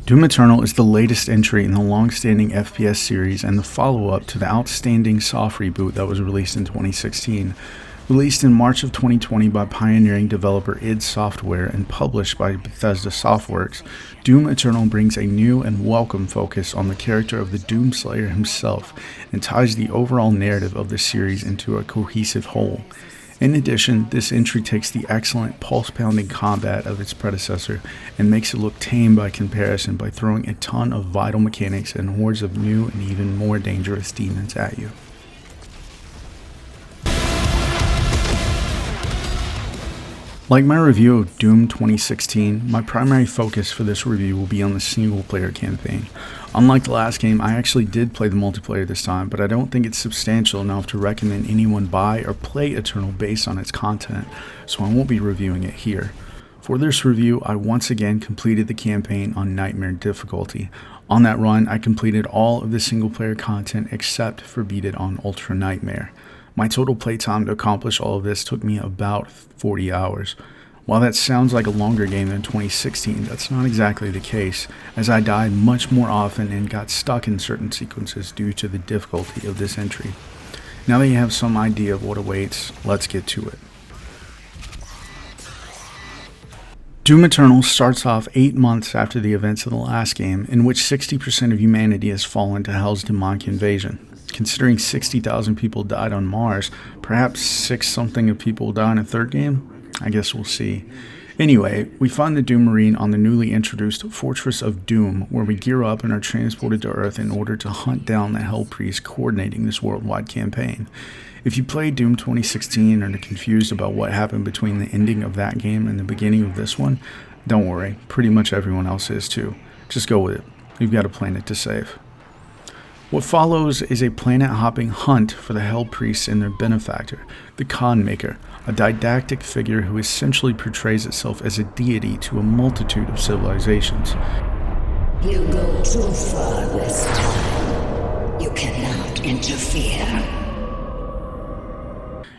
Doom Eternal is the latest entry in the long-standing FPS series and the follow-up to the outstanding soft reboot that was released in 2016. Released in March of 2020 by pioneering developer id Software and published by Bethesda Softworks, Doom Eternal brings a new and welcome focus on the character of the Doomslayer himself and ties the overall narrative of the series into a cohesive whole. In addition, this entry takes the excellent pulse-pounding combat of its predecessor and makes it look tame by comparison by throwing a ton of vital mechanics and hordes of new and even more dangerous demons at you. Like my review of Doom 2016, my primary focus for this review will be on the single-player campaign. Unlike the last game, I actually did play the multiplayer this time, but I don't think it's substantial enough to recommend anyone buy or play Eternal based on its content, so I won't be reviewing it here. For this review, I once again completed the campaign on Nightmare difficulty. On that run, I completed all of the single-player content except for Beat It on Ultra Nightmare. My total playtime to accomplish all of this took me about 40 hours. While that sounds like a longer game than 2016, that's not exactly the case, as I died much more often and got stuck in certain sequences due to the difficulty of this entry. Now that you have some idea of what awaits, let's get to it. Doom Eternal starts off 8 months after the events of the last game, in which 60% of humanity has fallen to Hell's demonic invasion. Considering 60,000 people died on Mars, perhaps 6-something of people die in a third game? I guess we'll see. Anyway, we find the Doom Marine on the newly introduced Fortress of Doom, where we gear up and are transported to Earth in order to hunt down the Hell Priest coordinating this worldwide campaign. If you played Doom 2016 and are confused about what happened between the ending of that game and the beginning of this one, don't worry, pretty much everyone else is too. Just go with it. You've got a planet to save. What follows is a planet-hopping hunt for the Hell Priests and their benefactor, the Khan Maker, a didactic figure who essentially portrays itself as a deity to a multitude of civilizations. You go too far this time. You cannot interfere.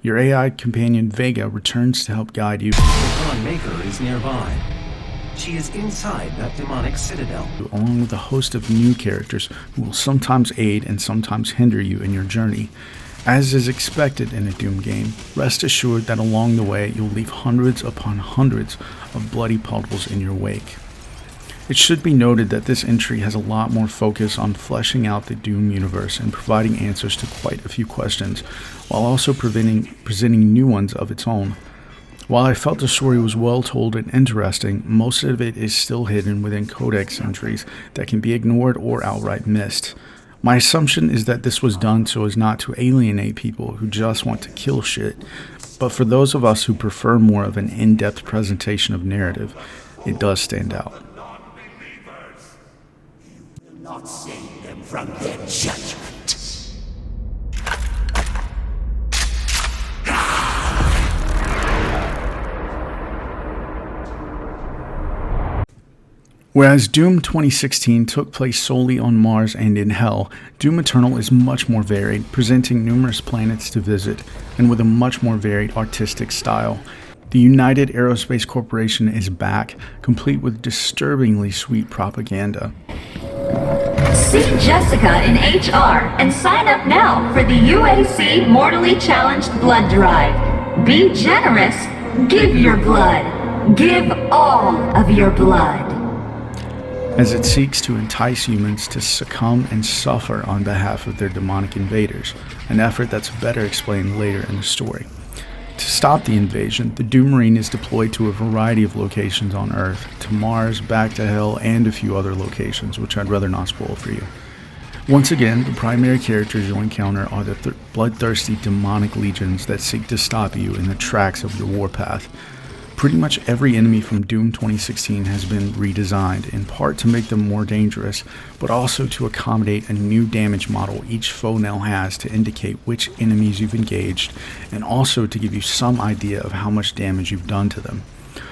Your AI companion Vega returns to help guide you. The Khan Maker is nearby. She is inside that demonic citadel, along with a host of new characters who will sometimes aid and sometimes hinder you in your journey. As is expected in a Doom game, rest assured that along the way you'll leave hundreds upon hundreds of bloody puddles in your wake. It should be noted that this entry has a lot more focus on fleshing out the Doom universe and providing answers to quite a few questions, while also presenting new ones of its own. While I felt the story was well told and interesting, most of it is still hidden within codex entries that can be ignored or outright missed. My assumption is that this was done so as not to alienate people who just want to kill shit, but for those of us who prefer more of an in-depth presentation of narrative, it does stand out. Do not save them from their judgment. Whereas Doom 2016 took place solely on Mars and in Hell, Doom Eternal is much more varied, presenting numerous planets to visit, and with a much more varied artistic style. The United Aerospace Corporation is back, complete with disturbingly sweet propaganda. See Jessica in HR and sign up now for the UAC Mortally Challenged Blood Drive. Be generous, give your blood, give all of your blood. As it seeks to entice humans to succumb and suffer on behalf of their demonic invaders, an effort that's better explained later in the story. To stop the invasion, the Doom Marine is deployed to a variety of locations on Earth, to Mars, back to Hell, and a few other locations, which I'd rather not spoil for you. Once again, the primary characters you'll encounter are the bloodthirsty demonic legions that seek to stop you in the tracks of your warpath. Pretty much every enemy from Doom 2016 has been redesigned, in part to make them more dangerous, but also to accommodate a new damage model each foe now has to indicate which enemies you've engaged, and also to give you some idea of how much damage you've done to them.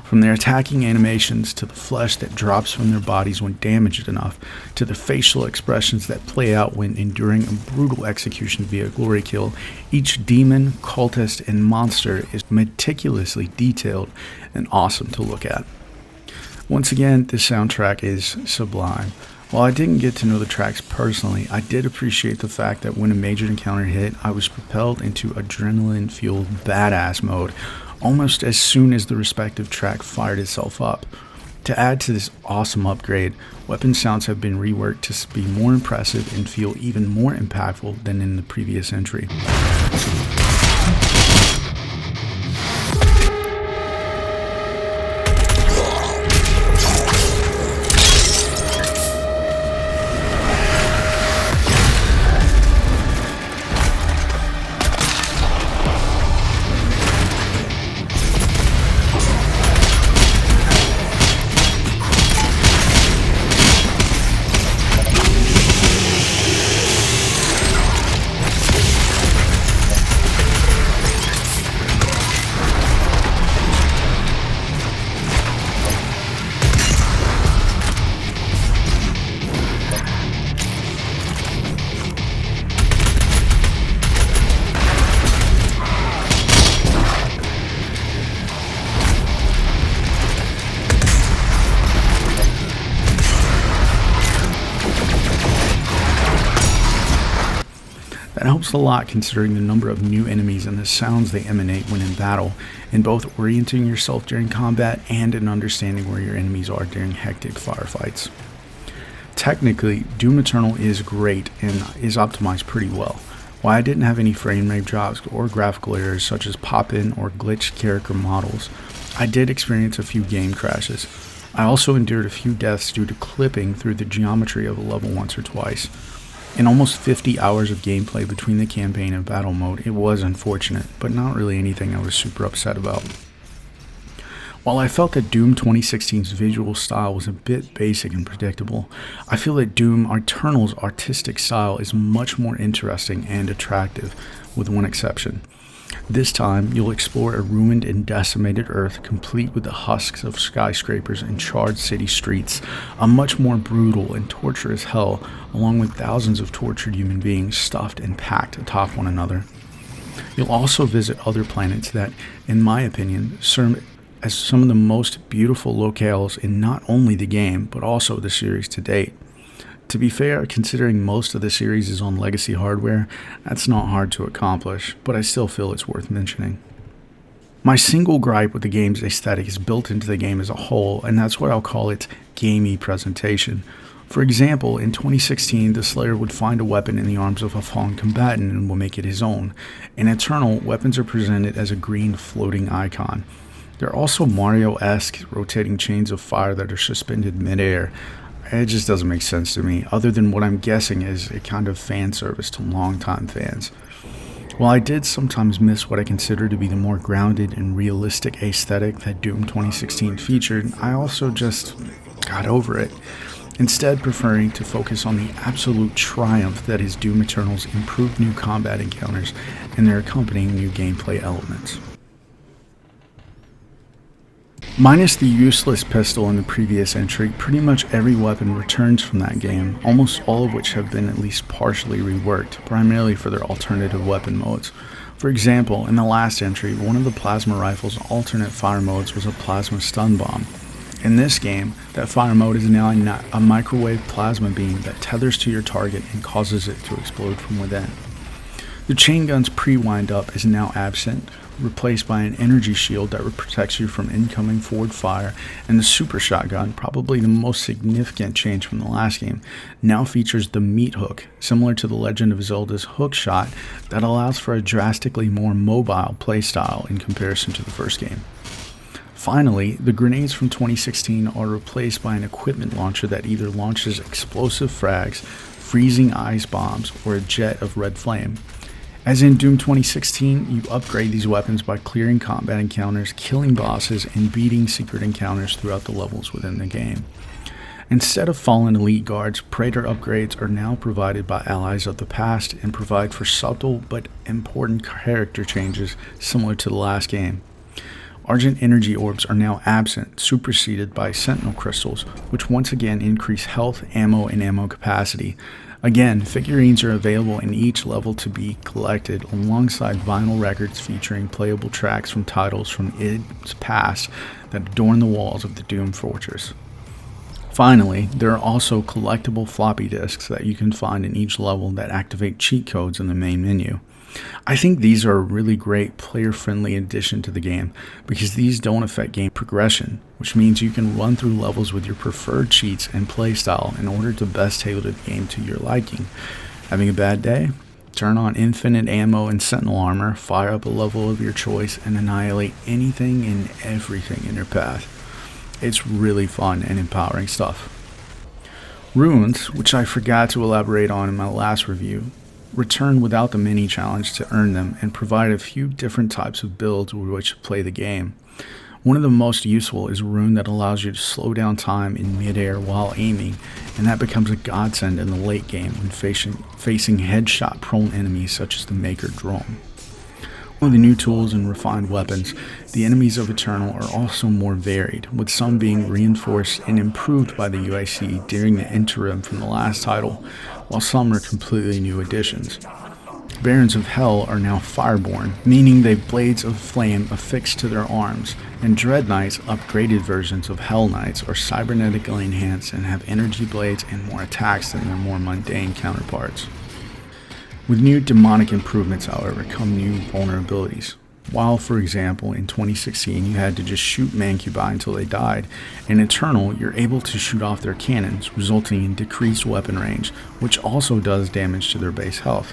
From their attacking animations, to the flesh that drops from their bodies when damaged enough, to the facial expressions that play out when enduring a brutal execution via glory kill, each demon, cultist, and monster is meticulously detailed and awesome to look at. Once again, this soundtrack is sublime. While I didn't get to know the tracks personally, I did appreciate the fact that when a major encounter hit, I was propelled into adrenaline-fueled badass mode almost as soon as the respective track fired itself up. To add to this awesome upgrade, weapon sounds have been reworked to be more impressive and feel even more impactful than in the previous entry. That helps a lot considering the number of new enemies and the sounds they emanate when in battle, in both orienting yourself during combat and in understanding where your enemies are during hectic firefights. Technically, Doom Eternal is great and is optimized pretty well. While I didn't have any frame rate drops or graphical errors such as pop-in or glitched character models, I did experience a few game crashes. I also endured a few deaths due to clipping through the geometry of a level once or twice. In almost 50 hours of gameplay between the campaign and battle mode, it was unfortunate, but not really anything I was super upset about. While I felt that Doom 2016's visual style was a bit basic and predictable, I feel that Doom Eternal's artistic style is much more interesting and attractive, with one exception. This time, you'll explore a ruined and decimated Earth complete with the husks of skyscrapers and charred city streets, a much more brutal and torturous hell, along with thousands of tortured human beings stuffed and packed atop one another. You'll also visit other planets that, in my opinion, serve as some of the most beautiful locales in not only the game, but also the series to date. To be fair, considering most of the series is on legacy hardware, that's not hard to accomplish, but I still feel it's worth mentioning. My single gripe with the game's aesthetic is built into the game as a whole, and that's what I'll call its gamey presentation. For example, in 2016, the Slayer would find a weapon in the arms of a fallen combatant and will make it his own. In Eternal, weapons are presented as a green floating icon. There are also Mario-esque rotating chains of fire that are suspended midair. It just doesn't make sense to me, other than what I'm guessing is a kind of fan service to longtime fans. While I did sometimes miss what I consider to be the more grounded and realistic aesthetic that Doom 2016 featured, I also just got over it, instead preferring to focus on the absolute triumph that is Doom Eternal's improved new combat encounters and their accompanying new gameplay elements. Minus the useless pistol in the previous entry, pretty much every weapon returns from that game, almost all of which have been at least partially reworked, primarily for their alternative weapon modes. For example, in the last entry, one of the plasma rifle's alternate fire modes was a plasma stun bomb. In this game, that fire mode is now a microwave plasma beam that tethers to your target and causes it to explode from within. The chain gun's pre-wind up is now absent, replaced by an energy shield that protects you from incoming forward fire, and the super shotgun, probably the most significant change from the last game, now features the meat hook, similar to the Legend of Zelda's hook shot, that allows for a drastically more mobile playstyle in comparison to the first game. Finally, the grenades from 2016 are replaced by an equipment launcher that either launches explosive frags, freezing ice bombs, or a jet of red flame. As in Doom 2016, you upgrade these weapons by clearing combat encounters, killing bosses, and beating secret encounters throughout the levels within the game. Instead of fallen elite guards, Praetor upgrades are now provided by allies of the past and provide for subtle but important character changes similar to the last game. Argent energy orbs are now absent, superseded by sentinel crystals, which once again increase health, ammo, and ammo capacity. Again, figurines are available in each level to be collected alongside vinyl records featuring playable tracks from titles from its past that adorn the walls of the Doom Fortress. Finally, there are also collectible floppy disks that you can find in each level that activate cheat codes in the main menu. I think these are a really great player-friendly addition to the game because these don't affect game progression, which means you can run through levels with your preferred cheats and playstyle in order to best tailor the game to your liking. Having a bad day? Turn on infinite ammo and sentinel armor, fire up a level of your choice, and annihilate anything and everything in your path. It's really fun and empowering stuff. Runes, which I forgot to elaborate on in my last review, return without the mini challenge to earn them and provide a few different types of builds with which to play the game. One of the most useful is a rune that allows you to slow down time in midair while aiming, and that becomes a godsend in the late game when facing headshot prone enemies such as the Maker drone. With the new tools and refined weapons, the enemies of Eternal are also more varied, with some being reinforced and improved by the UIC during the interim from the last title, while some are completely new additions. Barons of Hell are now fireborn, meaning they have blades of flame affixed to their arms, and Dread Knights, upgraded versions of Hell Knights, are cybernetically enhanced and have energy blades and more attacks than their more mundane counterparts. With new demonic improvements, however, come new vulnerabilities. While, for example, in 2016 you had to just shoot Mancubi until they died, in Eternal you're able to shoot off their cannons, resulting in decreased weapon range, which also does damage to their base health.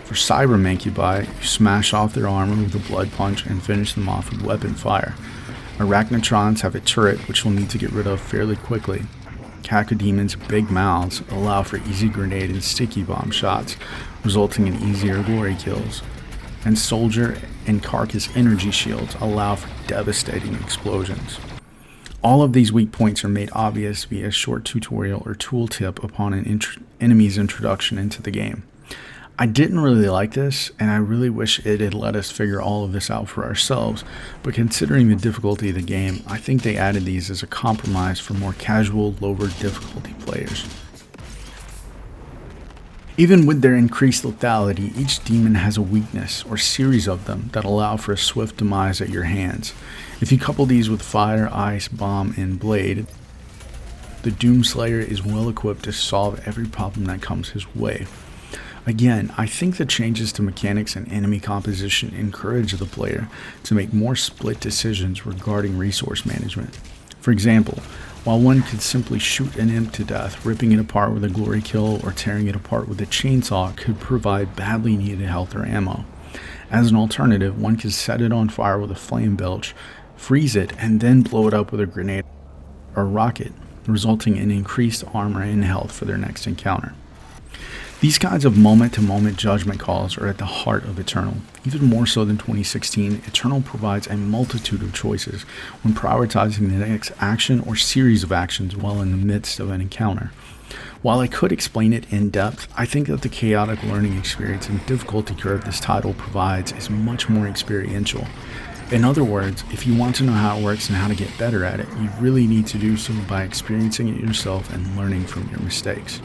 For Cyber Mancubi, you smash off their armor with a blood punch and finish them off with weapon fire. Arachnotrons have a turret which we'll need to get rid of fairly quickly. Cacodemon's big mouths allow for easy grenade and sticky bomb shots, resulting in easier glory kills. And Soldier and Carcass energy shields allow for devastating explosions. All of these weak points are made obvious via a short tutorial or tooltip upon an enemy's introduction into the game. I didn't really like this, and I really wish it had let us figure all of this out for ourselves, but considering the difficulty of the game, I think they added these as a compromise for more casual, lower difficulty players. Even with their increased lethality, each demon has a weakness, or series of them, that allow for a swift demise at your hands. If you couple these with Fire, Ice, Bomb, and Blade, the Doomslayer is well equipped to solve every problem that comes his way. Again, I think the changes to mechanics and enemy composition encourage the player to make more split decisions regarding resource management. For example, while one could simply shoot an imp to death, ripping it apart with a glory kill or tearing it apart with a chainsaw could provide badly needed health or ammo. As an alternative, one could set it on fire with a flame belch, freeze it, and then blow it up with a grenade or rocket, resulting in increased armor and health for their next encounter. These kinds of moment-to-moment judgment calls are at the heart of Eternal. Even more so than 2016, Eternal provides a multitude of choices when prioritizing the next action or series of actions while in the midst of an encounter. While I could explain it in depth, I think that the chaotic learning experience and difficulty curve this title provides is much more experiential. In other words, if you want to know how it works and how to get better at it, you really need to do so by experiencing it yourself and learning from your mistakes.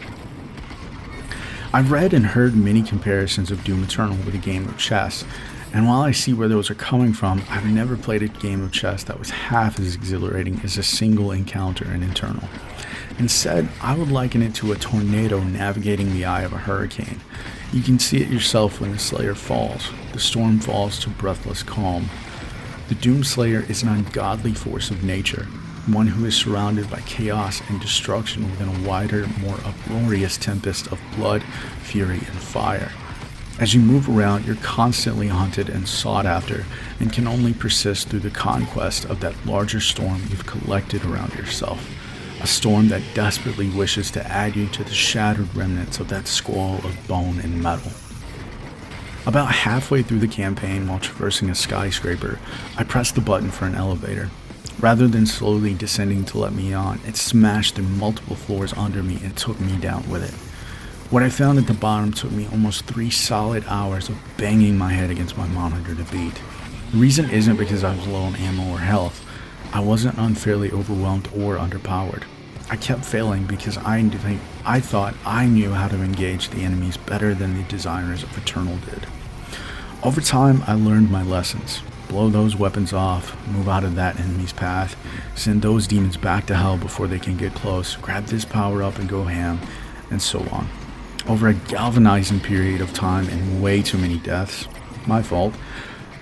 I've read and heard many comparisons of Doom Eternal with a game of chess, and while I see where those are coming from, I've never played a game of chess that was half as exhilarating as a single encounter in Eternal. Instead, I would liken it to a tornado navigating the eye of a hurricane. You can see it yourself when the Slayer falls. The storm falls to breathless calm. The Doomslayer is an ungodly force of nature, one who is surrounded by chaos and destruction within a wider, more uproarious tempest of blood, fury, and fire. As you move around, you're constantly hunted and sought after, and can only persist through the conquest of that larger storm you've collected around yourself. A storm that desperately wishes to add you to the shattered remnants of that squall of bone and metal. About halfway through the campaign, while traversing a skyscraper, I pressed the button for an elevator. Rather than slowly descending to let me on, it smashed through multiple floors under me and took me down with it. What I found at the bottom took me almost 3 solid hours of banging my head against my monitor to beat. The reason isn't because I was low on ammo or health. I wasn't unfairly overwhelmed or underpowered. I kept failing because I thought I knew how to engage the enemies better than the designers of Eternal did. Over time, I learned my lessons. blow those weapons off, move out of that enemy's path, send those demons back to hell before they can get close, grab this power up and go ham, and so on. Over a galvanizing period of time and way too many deaths, my fault,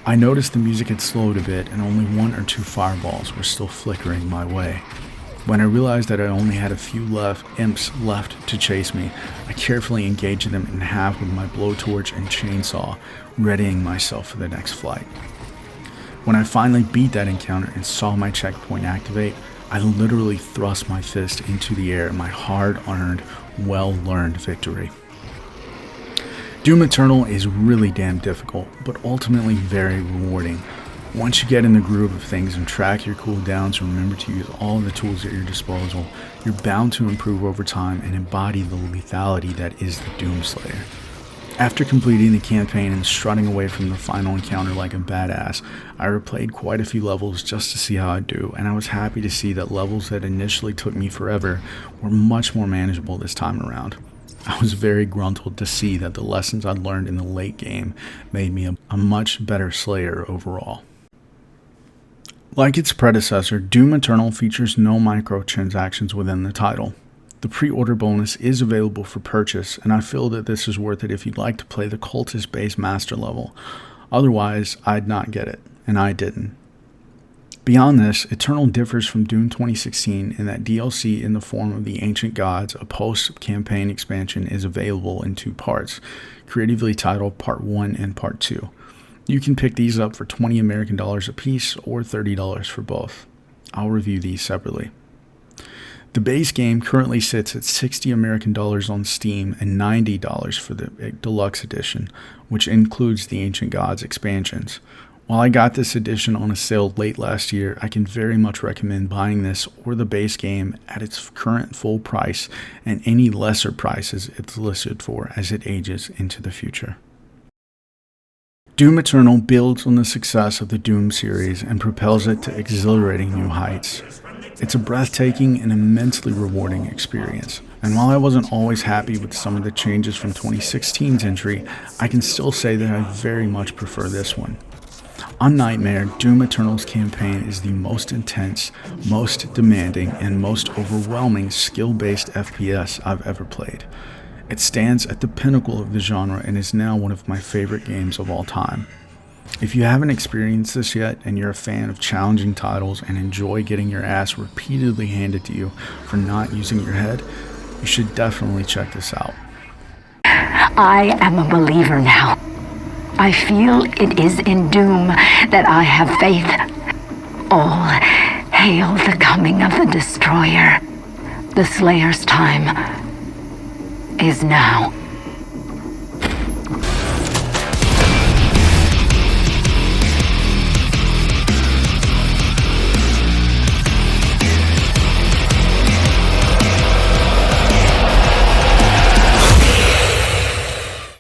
I noticed the music had slowed a bit and only 1 or 2 fireballs were still flickering my way. When I realized that I only had a few imps left to chase me, I carefully engaged them in half with my blowtorch and chainsaw, readying myself for the next flight. When I finally beat that encounter and saw my checkpoint activate, I literally thrust my fist into the air in my hard-earned, well-learned victory. Doom Eternal is really damn difficult, but ultimately very rewarding. Once you get in the groove of things and track your cooldowns and remember to use all the tools at your disposal, you're bound to improve over time and embody the lethality that is the Doomslayer. After completing the campaign and strutting away from the final encounter like a badass, I replayed quite a few levels just to see how I'd do, and I was happy to see that levels that initially took me forever were much more manageable this time around. I was very gruntled to see that the lessons I'd learned in the late game made me a much better Slayer overall. Like its predecessor, Doom Eternal features no microtransactions within the title. The pre-order bonus is available for purchase, and I feel that this is worth it if you'd like to play the cultist-based master level. Otherwise, I'd not get it, and I didn't. Beyond this, Eternal differs from Doom 2016 in that DLC in the form of the Ancient Gods, a post-campaign expansion, is available in 2 parts, creatively titled Part 1 and Part 2. You can pick these up for $20 American a piece or $30 for both. I'll review these separately. The base game currently sits at $60 American on Steam and $90 for the deluxe edition, which includes the Ancient Gods expansions. While I got this edition on a sale late last year, I can very much recommend buying this or the base game at its current full price and any lesser prices it's listed for as it ages into the future. Doom Eternal builds on the success of the Doom series and propels it to exhilarating new heights. It's a breathtaking and immensely rewarding experience, and while I wasn't always happy with some of the changes from 2016's entry, I can still say that I very much prefer this one. On Nightmare, Doom Eternal's campaign is the most intense, most demanding, and most overwhelming skill-based FPS I've ever played. It stands at the pinnacle of the genre and is now one of my favorite games of all time. If you haven't experienced this yet and you're a fan of challenging titles and enjoy getting your ass repeatedly handed to you for not using your head, you should definitely check this out. I am a believer now. I feel it is in Doom that I have faith. All hail the coming of the Destroyer. The Slayer's time is now.